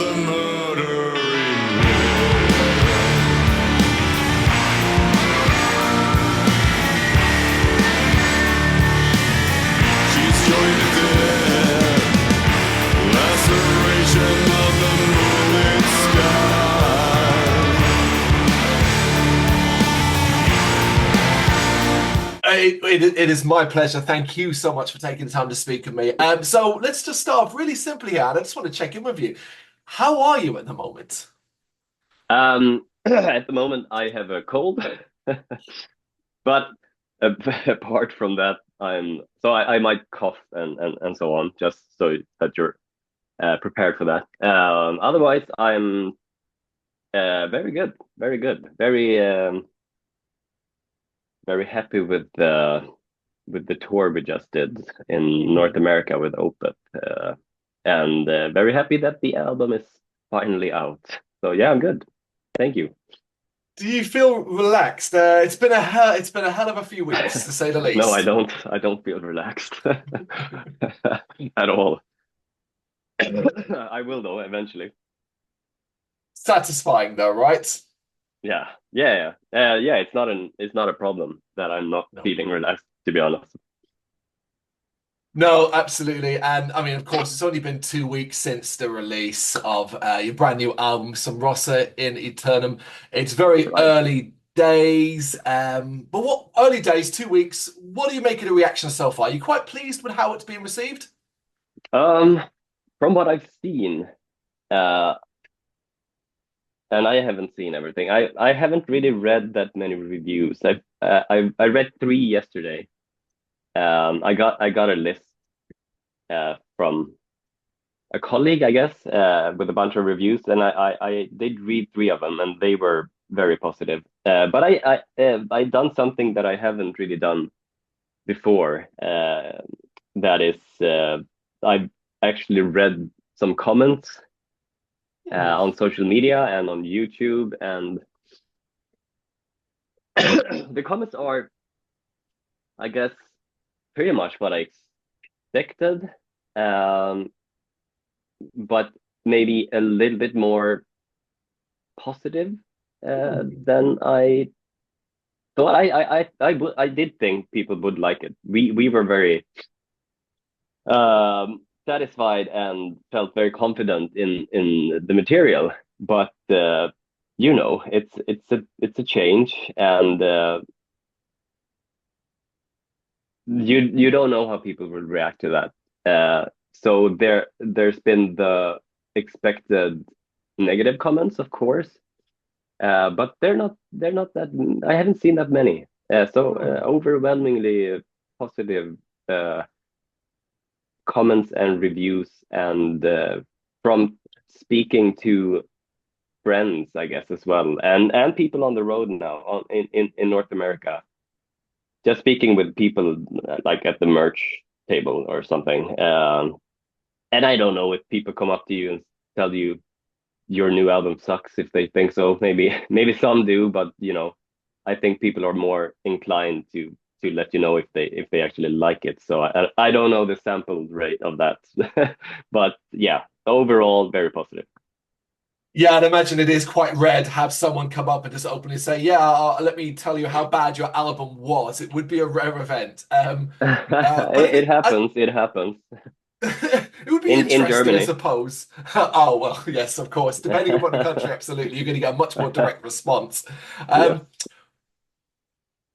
the murdering. She's joined the dead, laceration of the moonlit sky. It is my pleasure. Thank you so much for taking the time to speak with me. So let's just start off really simply, Ad. I just want to check in with you. How are you at the moment? At the moment, I have a cold, but apart from that, I might cough and so on, just so that you're prepared for that. Otherwise, I'm very good, very good, very happy with the tour we just did in North America with Opeth, and very happy that the album is finally out. So yeah, I'm good. Thank you. Do you feel relaxed? It's been a hell of a few weeks, to say the No, I least. don't. I don't feel relaxed at all. I will though eventually. Satisfying though, right? Yeah, yeah. It's not a problem that I'm not No. feeling relaxed, to be honest. No, absolutely. And I mean, of course, it's only been 2 weeks since the release of your brand new album, Sub Rosa in Æternum. It's very Right. early days. But what early days, 2 weeks, what do you make of the reaction so far? Are you quite pleased with how it's being received? Um, from what I've seen, uh, and I haven't seen everything. I haven't really read that many reviews. I read three yesterday. I got a list from a colleague, I guess, with a bunch of reviews, and I did read three of them, and they were very positive. But I done something that I haven't really done before. That is, I actually read some comments Hmm. on social media and on YouTube, and the comments are, I guess, pretty much what I expected, um, but maybe a little bit more positive than I thought. I did think people would like it. We were very satisfied and felt very confident in the material, but it's a change, and you don't know how people will react to that. So there's been the expected negative comments, of course, but they're not that. I haven't seen that many. Overwhelmingly positive uh, comments and reviews, and from speaking to friends, I guess, as well, and people on the road now in North America. Just speaking with people like at the merch table or something. And I don't know if people come up to you and tell you your new album sucks if they think so. Maybe some do, but I think people are more inclined to let you know if they actually like it. So I don't know the sample rate of that, but yeah, overall very positive. Yeah, I'd imagine it is quite rare to have someone come up and just openly say, "Yeah, let me tell you how bad your album was." It would be a rare event. But It happens. It happens it would be in interesting, I Germany. suppose. Oh, well, yes, of course. Depending upon the country, absolutely, you're going to get a much more direct response. Yes. Um,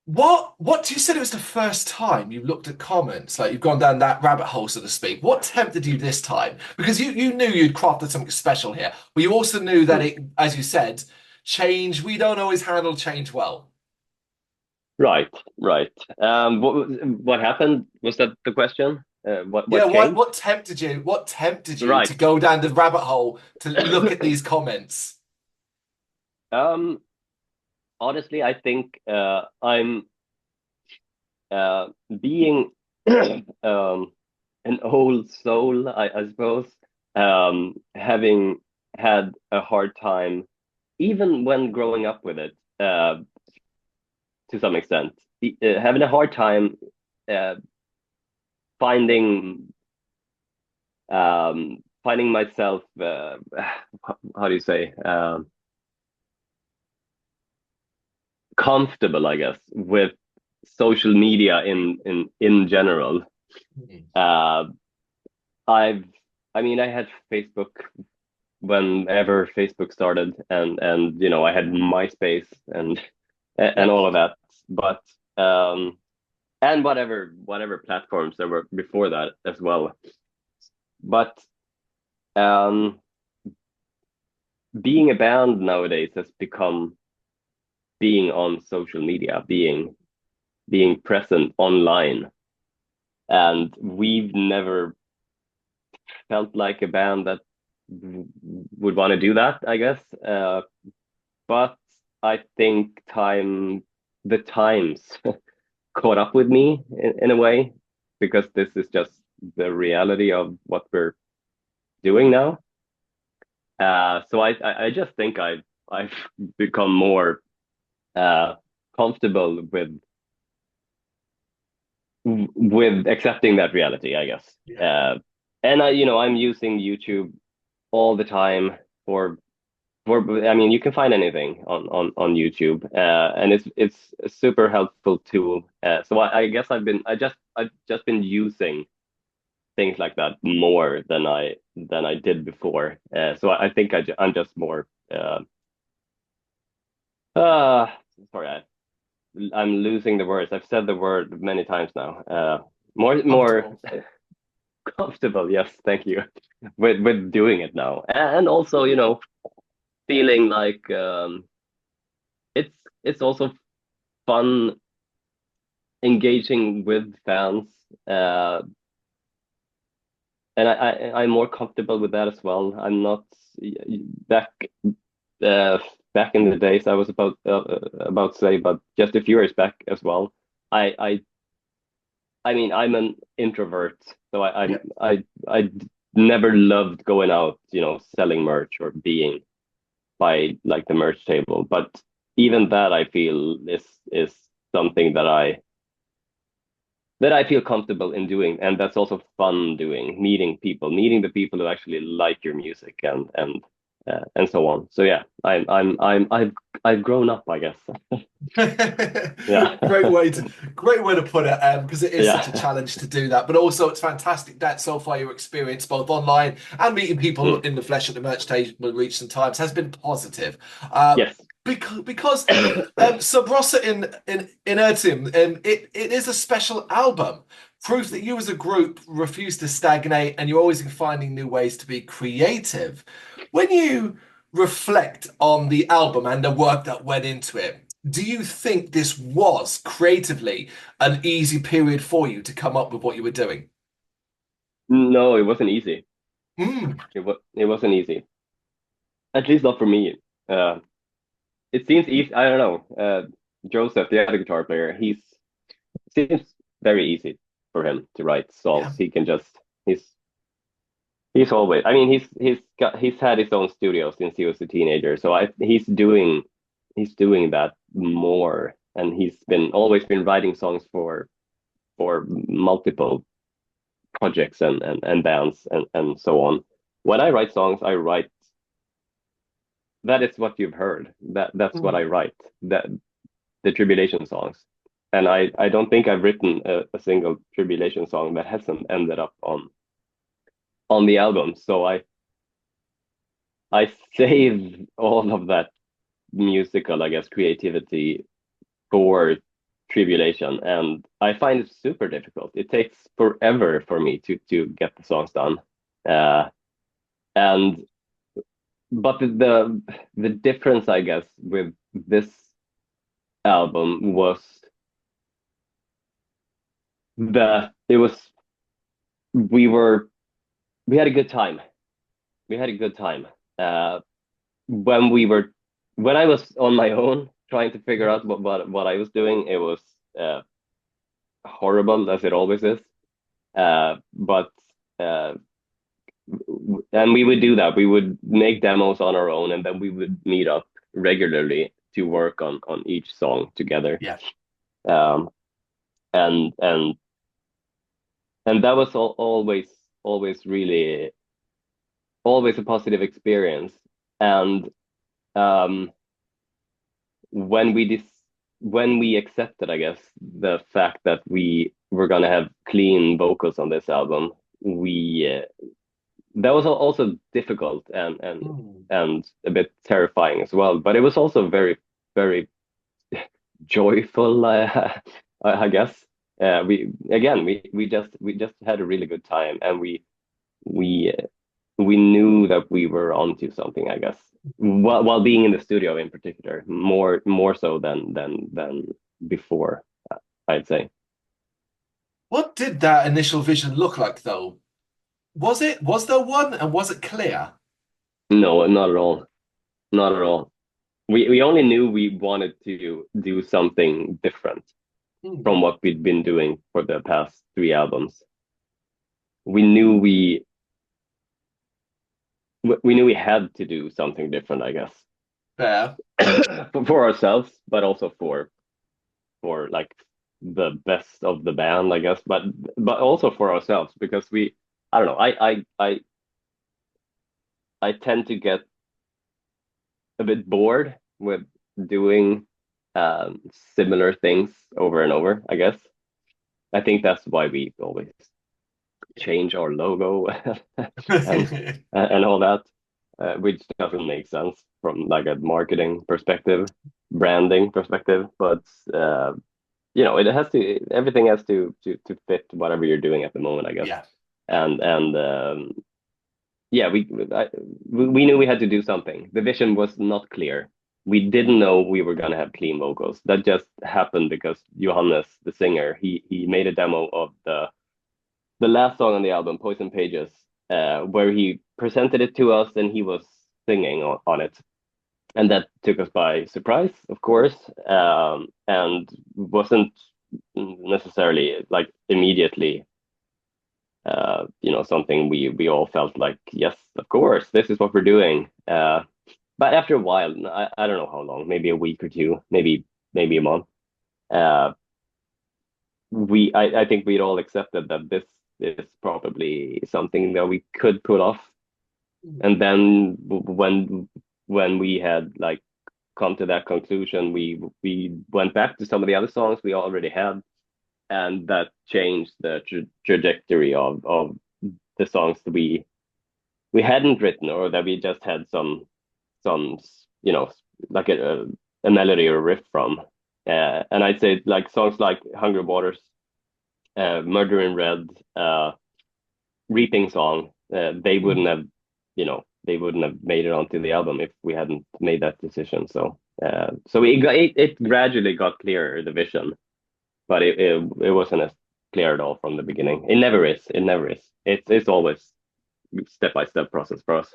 what you said it was the first time you looked at comments, like you've gone down that rabbit hole, so to speak. What tempted you this time? Because you knew you'd crafted something special here, but you also knew that it, as you said, change, we don't always handle change well. Right, right. What happened? Was that the question? Yeah, What changed? what tempted you? What tempted you Right. to go down the rabbit hole to look at these comments? Um, Honestly, I think I'm being an old soul, I suppose, having had a hard time, even when growing up with it, to some extent, having a hard time uh, finding finding myself how do you say comfortable, I guess, with social media in general. Mhm. Uh, I've I mean I had Facebook whenever Facebook started, and you know I had MySpace and Yeah. all of that, but and whatever platforms there were before that as well. But um, being a band nowadays has become being on social media, being present online, and we've never felt like a band that would want to do that, I guess. But I think the times caught up with me in a way, because this is just the reality of what we're doing now. So I just think I've become more uh, comfortable with accepting that reality, I guess. Yeah. And I'm using YouTube all the time for I mean, you can find anything on YouTube, and it's a super helpful tool. So I guess I've just been using things like that more than I did before. So I think I'm just more uh sorry, I'm losing the words. I've said the word many times now. More Comfortable. comfortable. Yes, thank you. With doing it now, and also feeling like it's it's also fun engaging with fans, uh, and I'm more comfortable with that as well. I'm not back uh, back in the days. I was about to say, but just a few years back as well. I I mean, I'm an introvert, so Yeah. I never loved going out, selling merch or being by like the merch table. But even that, I feel is something that I feel comfortable in doing, and that's also fun doing, meeting the people who actually like your music, and so on. So yeah, I've grown up, I guess. Yeah, Great way to put it, because it is such a yeah, challenge to do that. But also, it's fantastic that so far your experience, both online and meeting people mm, in the flesh at the merch table in recent times, has been positive. Uh, yes. because Sub Rosa in Æternum, it is a special album. Proof that you as a group refuse to stagnate and you're always finding new ways to be creative. When you reflect on the album and the work that went into it, do you think this was creatively an easy period for you to come up with what you were doing? No, it wasn't easy. Mm, It wasn't easy. At least not for me. Uh, it seems easy. I don't know. Joseph, the other guitar player, seems very easy for him to write yeah. songs. He can just he's always. I mean, he's had his own studio since he was a teenager. So he's doing that more, and he's been always been writing songs for multiple projects and bands and so on. When I write songs, I write that is what you've heard. That's what I Mm. write. That the Tribulation songs. And I don't think I've written a single Tribulation song that hasn't ended up on the album. So I save all of that musical, I guess, creativity for Tribulation, and I find it super difficult. It takes forever for me to get the songs done. Uh, and but the difference, I guess, with this album was that it was we were we had a good time. We had a good time. When we were when I was on my own trying to figure out what I was doing, it was uh, horrible as it always is. But uh, and we would do that. We would make demos on our own, and then we would meet up regularly to work on each song together. Yeah. Um, and and that was always really. always a positive experience. And um, when we dis when we accepted, I guess, the fact that we were gonna have clean vocals on this album, we that was also difficult Mm. and a bit terrifying as well. But it was also very joyful, I guess. We just had a really good time, and we we knew that we were onto something, I guess. While being in the studio in particular, more so than before, I'd say. What did that initial vision look like, though? Was there one, and was it clear? No, not at all. Not at all. We only knew we wanted to do something different Hmm. from what we'd been doing for the past three albums. We knew we knew we had to do something different, I guess, Fair. for ourselves, but also for like the best of the band, I guess, but also for ourselves because I don't know, I tend to get a bit bored with doing similar things over and over, I guess. I think that's why we always change our logo and and all that, which doesn't make sense from like a marketing perspective, branding perspective. But it has to everything has to fit whatever you're doing at the moment, I guess. Yeah. And yeah, we knew we had to do something. The vision was not clear. We didn't know we were gonna have clean vocals. That just happened because Johannes, the singer, he made a demo of the last song on the album, Poison Pages, where he presented it to us and he was singing on it. And that took us by surprise, of course, and wasn't necessarily like immediately, something we all felt like, yes, of course, this is what we're doing. But after a while, I don't know how long, maybe a week or two, maybe a month. Uh, I think we'd all accepted that this is probably something that we could pull off. And then when we had like come to that conclusion, we went back to some of the other songs we already had, and that changed the trajectory of the songs that we hadn't written or that we just had some like a melody or a riff from. And I'd say like songs like Hungry Waters, Murder in Red, Reaping Song, they wouldn't have made it onto the album if we hadn't made that decision. So it gradually got clearer, the vision, but it wasn't as clear at all from the beginning. It never is. It never is. It's always step by step process for us.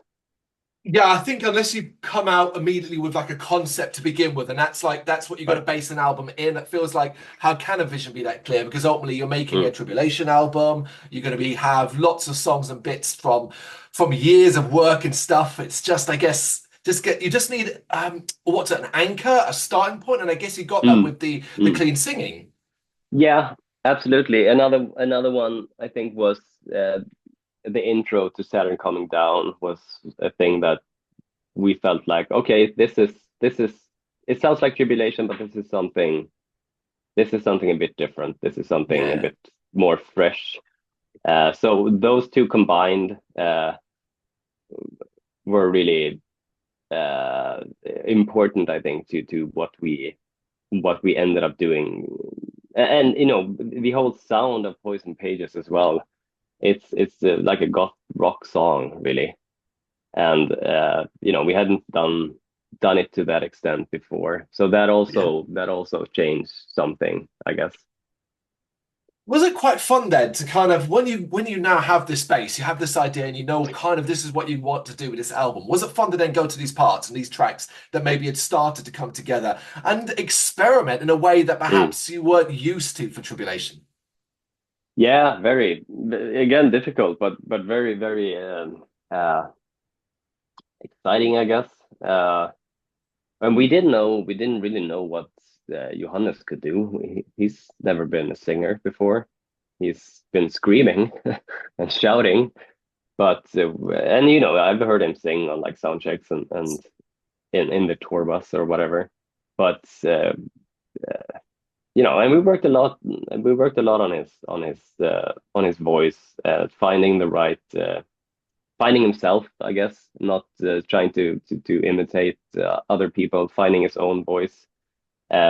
Yeah, I think unless you come out immediately with like a concept to begin with, and that's what you've got to Right. base an album in. It feels like how can a vision be that clear? Because ultimately you're making a Mm, Tribulation album. You're going to be have lots of songs and bits from years of work and stuff. It's just, I guess, you just need what's it, an anchor, a starting point, and I guess you got that mm, with the mm. clean singing. Yeah, absolutely. Another one I think was uh, the intro to Saturn Coming Down was a thing that we felt like, okay, this is it sounds like Tribulation, but this is something a bit different. This is something a Yeah. bit more fresh. So those two combined were really important, I think, to what we ended up doing. And the whole sound of Poison Pages as well. It's like a goth rock song, really. And we hadn't done it to that extent before. So Yeah. that also changed something, I guess. Was it quite fun then to kind of when you now have this space, you have this idea and you know kind of this is what you want to do with this album. Was it fun to then go to these parts and these tracks that maybe had started to come together and experiment in a way that Mm. perhaps you weren't used to for Tribulation? Yeah, very again difficult, but very very exciting, I guess. And we didn't really know what Johannes could do. He's never been a singer before. He's been screaming and shouting. But and I've heard him sing on like sound checks and in the tour bus or whatever. But and we worked a lot on his voice, finding the right finding himself, I guess, not trying to imitate other people, finding his own voice.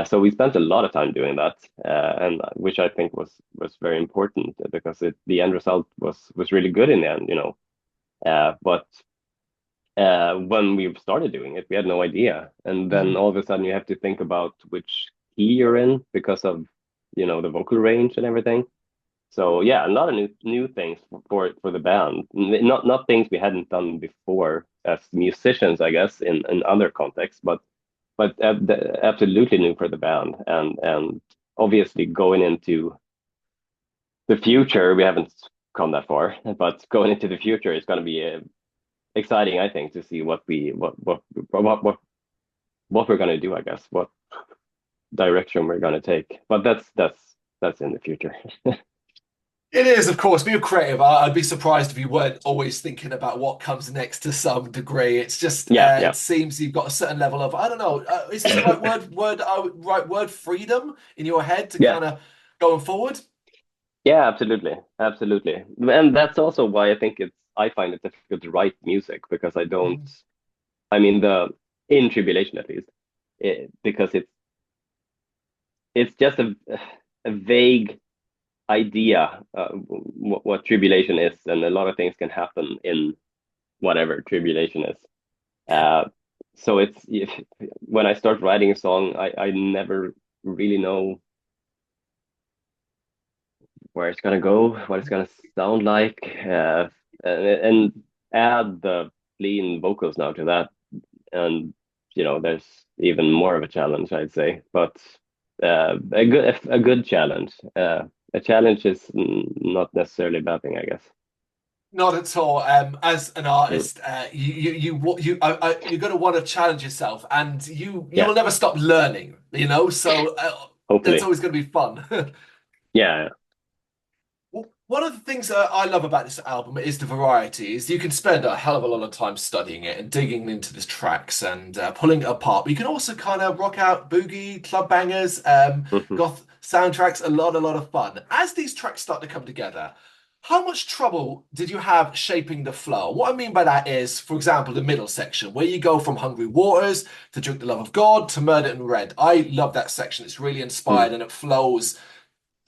So we spent a lot of time doing that, and which I think was very important because the end result was really good in the end, but when we started doing it, we had no idea, and then Mhm. all of a sudden you have to think about which key you're in because of the vocal range and everything. So yeah, a lot of new things for the band. Not things we hadn't done before as musicians, I guess, in other contexts, but absolutely new for the band. And obviously going into the future, we haven't come that far, but going into the future is going to be exciting, I think, to see what we're going to do, I guess, what direction we're going to take. But that's in the future. It is, of course. Being creative, I'd be surprised if you weren't always thinking about what comes next to some degree. It's just, Yeah, it yeah. seems you've got a certain level of, I don't know, is this the right word, freedom in your head to Yeah. kind of going forward? Yeah, absolutely. Absolutely. And that's also why I find it difficult to write music because I don't, Mm. I mean, in Tribulation at least, because it's just a vague idea what tribulation is, and a lot of things can happen in whatever tribulation is. Yeah. Uh, so when I start writing a song, I never really know where it's gonna go, what it's gonna sound like, and add the clean vocals now to that, and there's even more of a challenge, I'd say, but a good challenge. A challenge is not necessarily a bad thing, I guess. Not at all. As an Mm. artist, you're going to want to challenge yourself, and you Yeah, will never stop learning. So that's hopefully. always going to be fun. Yeah. Well, one of the things that I love about this album is the variety. Is you can spend a hell of a lot of time studying it and digging into the tracks and pulling it apart. But you can also kind of rock out boogie, club bangers, Mhm. goth soundtracks. A lot of fun. As these tracks start to come together, how much trouble did you have shaping the flow? What I mean by that is, for example, the middle section where you go from Hungry Waters to Drink the Love of God to Murder in Red. I love that section. It's really Mm. inspired and it flows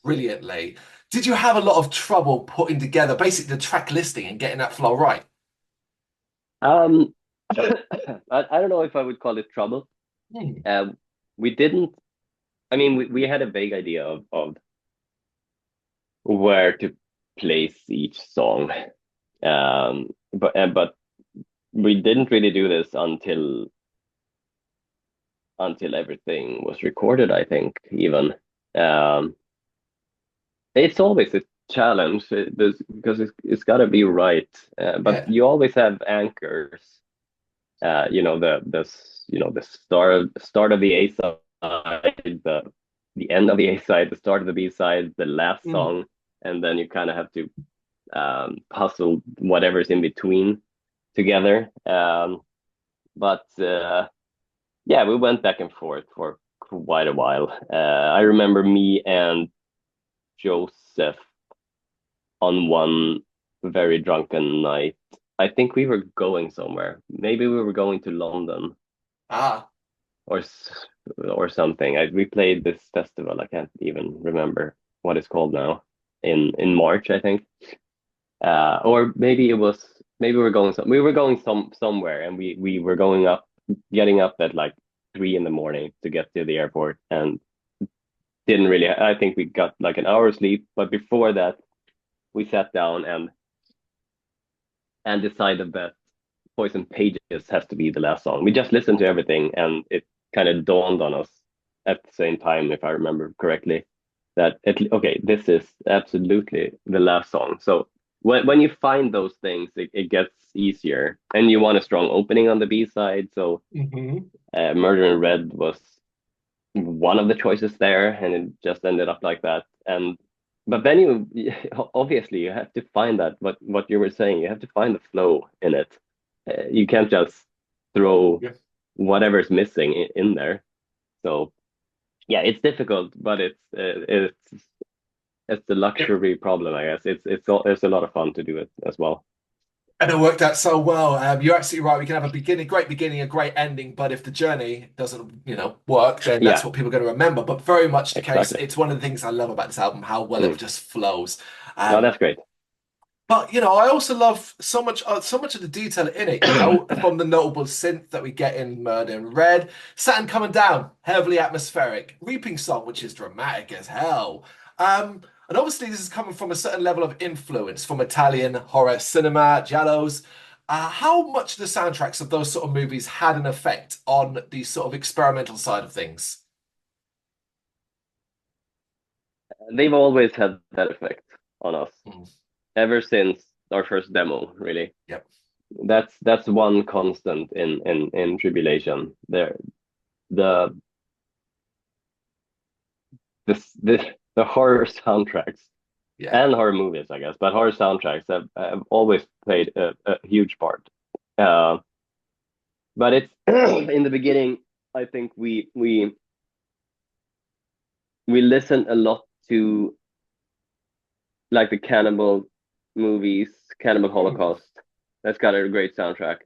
brilliantly. Did you have a lot of trouble putting together basically the track listing and getting that flow right? Um, I don't know if I would call it trouble. Hmm. We didn't. I mean, we had a vague idea of where to place each song, but we didn't really do this until everything was recorded, I think, even. Um, it's always a challenge because it's got to be right. But Yeah. you always have anchors. The start of the A side, the end of the A side, the start of the B side, the last Mm. song, and then you kind of have to puzzle whatever's in between together. But yeah, we went back and forth for quite a while. I remember me and Joseph on one very drunken night. I think we were going somewhere. Maybe we were going to London Ah. or or something. We played this festival. I can't even remember what it's called now. In March, I think. Or maybe we were going somewhere, and we were getting up at like 3 in the morning to get to the airport, and didn't really. I think we got like an hour sleep, but before that, we sat down and decided that Poison Pages has to be the last song. We just listened to everything, and it kind of dawned on us at the same time, if I remember correctly, that okay, this is absolutely the last song. So when you find those things, it gets easier, and you want a strong opening on the B side. So Hmm. Murder in Red was one of the choices there, and it just ended up like that. And but then you obviously you have to find that what you were saying. You have to find the flow in it. You can't just throw Yeah. whatever's missing in there. So yeah, it's difficult, but it's the luxury problem, I guess. It's a lot of fun to do it as well. And it worked out so well. You're absolutely right. We can have a great beginning, a great ending, but if the journey doesn't, work, then that's Yeah, what people are going to remember. But very much the case. exactly. It's one of the things I love about this album, how well it Mm. just flows. No, Um, that's great. but I also love so much of the detail in it. From the notable synth that we get in Murder in Red, Saturn Coming Down, heavily atmospheric, Reaping Song, which is dramatic as hell. And obviously, this is coming from a certain level of influence from Italian horror cinema, giallos. How much the soundtracks of those sort of movies had an effect on the sort of experimental side of things? They've always had that effect on us Mm, ever since our first demo, really. yep. That's one constant in Tribulation. The the horror soundtracks Yeah. and horror movies, I guess, but horror soundtracks have always played a huge part. Uh, but it's in the beginning, I think we listened a lot to like the cannibal movies, Cannibal Mm, Holocaust. That's got a great soundtrack.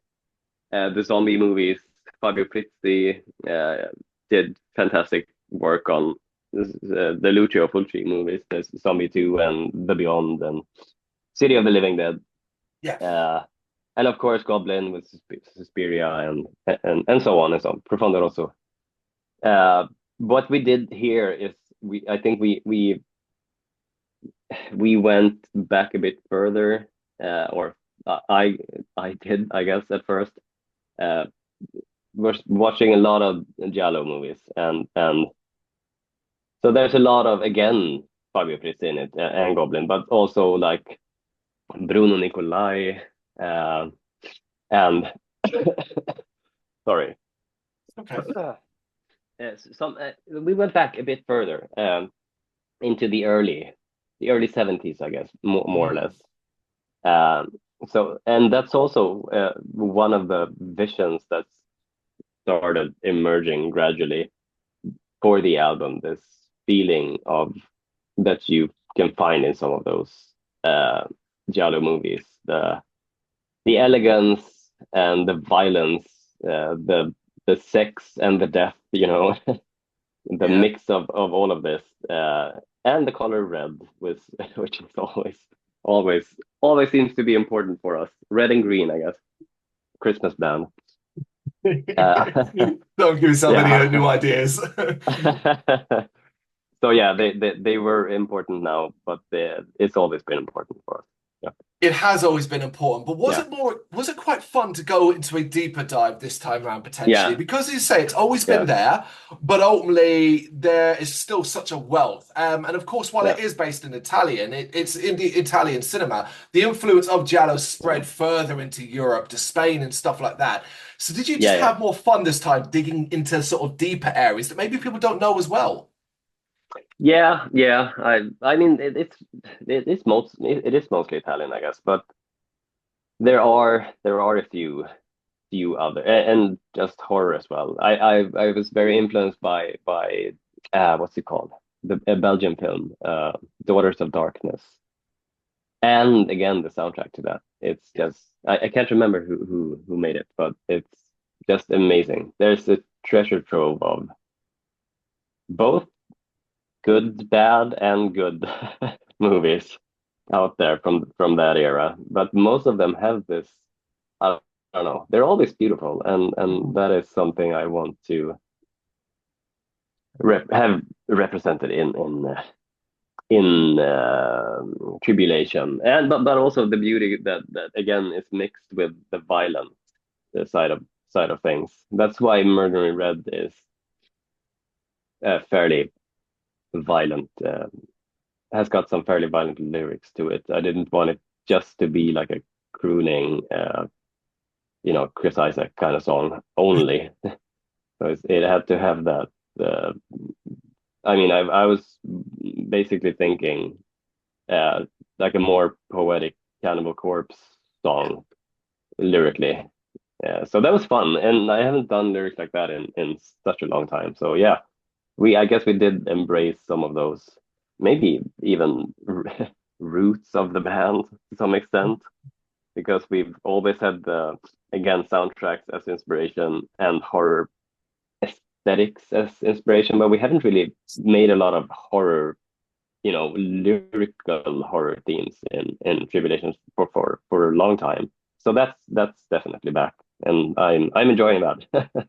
The zombie movies, Fabio Frizzi did fantastic work on the Lucio Fulci movies. There's Zombie 2 and The Beyond and City of the Living Dead. yeah. Uh, and of course, Goblin with Suspiria and so on and so on. Profondo Rosso. Uh, what we did here is I think we went back a bit further, or I I did, I guess, at first. Uh, was watching a lot of giallo movies, and so there's a lot of again Fabio Frizzi in it and Goblin, but also like Bruno Nicolai, uh, and sorry, Okay. some we went back a bit further into the early 70s, I guess, more or Mm, less. Um, so and that's also one of the visions that's started emerging gradually for the album, this feeling of that you can find in some of those uh giallo movies, the elegance and the violence, the sex and the death, the yeah. mix of all of this, and the color red with which is always always seems to be important for us, red and green, I guess, Christmas band. uh, Don't give yourself any yeah. new ideas. So yeah, they were important now, but it's always been important for us. Yeah, It has always been important, but yeah, was it quite fun to go into a deeper dive this time around potentially? yeah, Because you say it's always been yeah, there, but ultimately there is still such a wealth. And of course, while yeah, it is based in Italian, it's in the Italian cinema. The influence of Giallo yeah, spread further into Europe, to Spain and stuff like that. So did you yeah, just yeah. have more fun this time digging into sort of deeper areas that maybe people don't know as well? Yeah, yeah. I mean it is mostly Italian, I guess, but there are a few other and just horror as well. I was very influenced by what's it called, the a Belgian film, Daughters of Darkness, and again the soundtrack to that. It's Yeah. just I can't remember who made it, but it's just amazing. There's a treasure trove of both good, bad, and good movies out there from that era. But most of them have this. I don't know. They're always beautiful, and that is something I want to have represented in Tribulation, and but also the beauty that again is mixed with the violent side of things. That's why Murder in Red is fairly violent. Has got some fairly violent lyrics to it. I didn't want it just to be like a crooning, Chris Isaac kind of song only. So it had to have that. Uh, I mean, I was basically thinking. uh, like a more poetic Cannibal Corpse song lyrically. So that was fun, and I haven't done lyrics like that in such a long time. So yeah, I guess we did embrace some of those, maybe even roots of the band to some extent, because we've always had the, again, soundtracks as inspiration and horror aesthetics as inspiration, but we haven't really made a lot of horror, lyrical horror themes in Tribulation for a long time. So that's definitely back, and I'm enjoying that.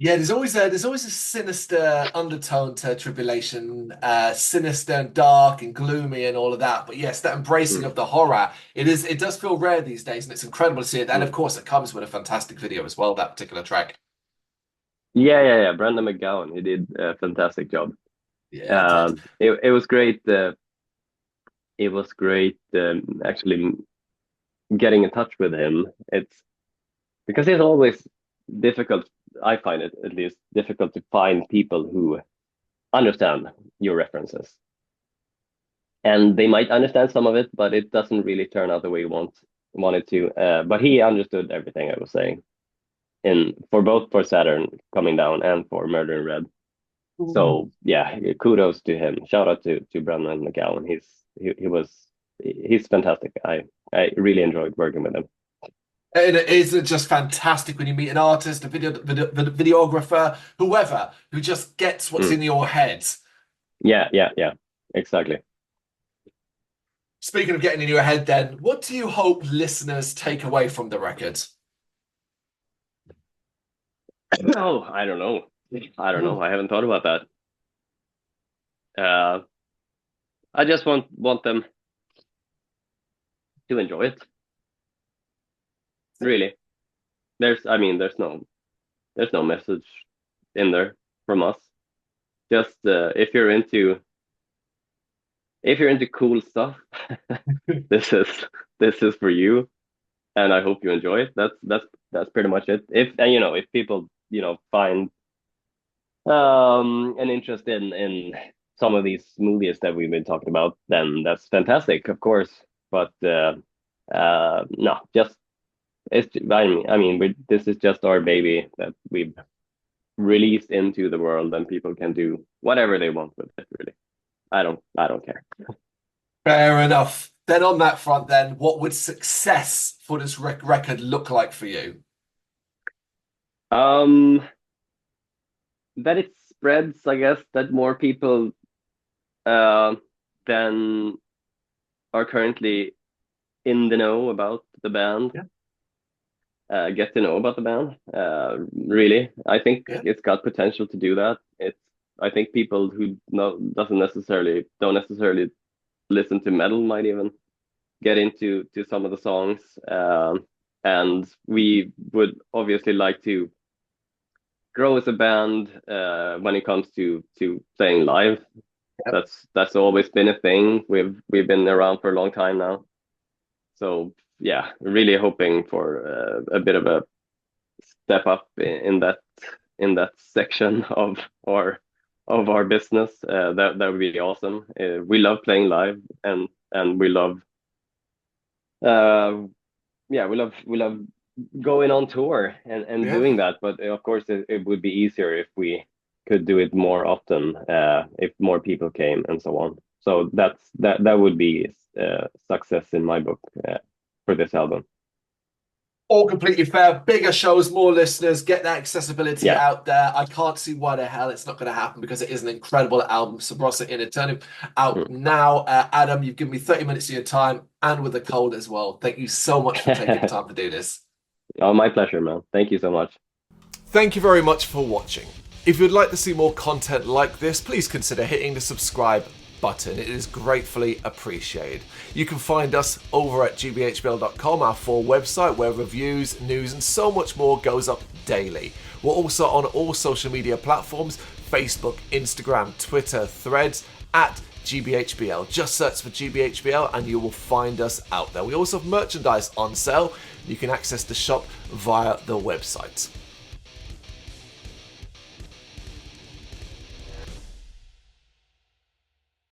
Yeah, there's always a sinister undertone to Tribulation, sinister and dark and gloomy and all of that. But yes, that embracing Mm, of the horror, it does feel rare these days, and it's incredible to see it. And of mm. course, it comes with a fantastic video as well, that particular track. Yeah. Brandon McGowan, he did a fantastic job. Yeah, it did. It was great. It was great actually getting in touch with him. It's because it's always difficult. I find it at least difficult to find people who understand your references, and they might understand some of it, but it doesn't really turn out the way you want it to. But he understood everything I was saying in for both for Saturn Coming Down and for Murder in Red. So yeah, kudos to him. Shout out to Brandon McGowan. He's fantastic. I really enjoyed working with him. And it is just fantastic when you meet an artist, a videographer, whoever, who just gets what's Mm. in your head. Yeah. Exactly. Speaking of getting in your head, then, what do you hope listeners take away from the record? Oh, I don't know. I don't know. Ooh. I haven't thought about that. Uh, I just want them to enjoy it. Really. I mean, there's no message in there from us. Just if you're into cool stuff, this is this is for you, and I hope you enjoy it. That's pretty much it. If people find an interest in some of these movies that we've been talking about, then that's fantastic, of course. But no, just this is just our baby that we've released into the world, and people can do whatever they want with it. Really, I don't care. Fair enough. Then on that front, then, what would success for this record look like for you? Um, that it spreads, I guess, that more people uh, than are currently in the know about the band, Yeah, get to know about the band. Really, I think yeah, it's got potential to do that. I think people who don't necessarily listen to metal might even get into some of the songs. And we would obviously like to grow as a band when it comes to playing live. yeah. That's always been a thing. We've been around for a long time now. So yeah, really hoping for a bit of a step up in that section of our business. That would be awesome. We love playing live, and we love uh, yeah, we love going on tour and Yeah. doing that. But of course, it would be easier if we could do it more often, if more people came and so on. So that would be success in my book for this album. All completely fair. Bigger shows, more listeners, get that accessibility Yeah. out there. I can't see why the hell it's not going to happen because it is an incredible album. Sub Rosa in Æternum out Mm. now. Adam, you've given me 30 minutes of your time and with the cold as well. Thank you so much for taking the time to do this. Oh, my pleasure, man. Thank you so much. Thank you very much for watching. If you'd like to see more content like this, please consider hitting the subscribe button. It is gratefully appreciated. You can find us over at gbhbl.com, our full website where reviews, news and so much more goes up daily. We're also on all social media platforms, Facebook, Instagram, Twitter, Threads, at GBHBL. Just search for GBHBL and you will find us out there. We also have merchandise on sale. You can access the shop via the website.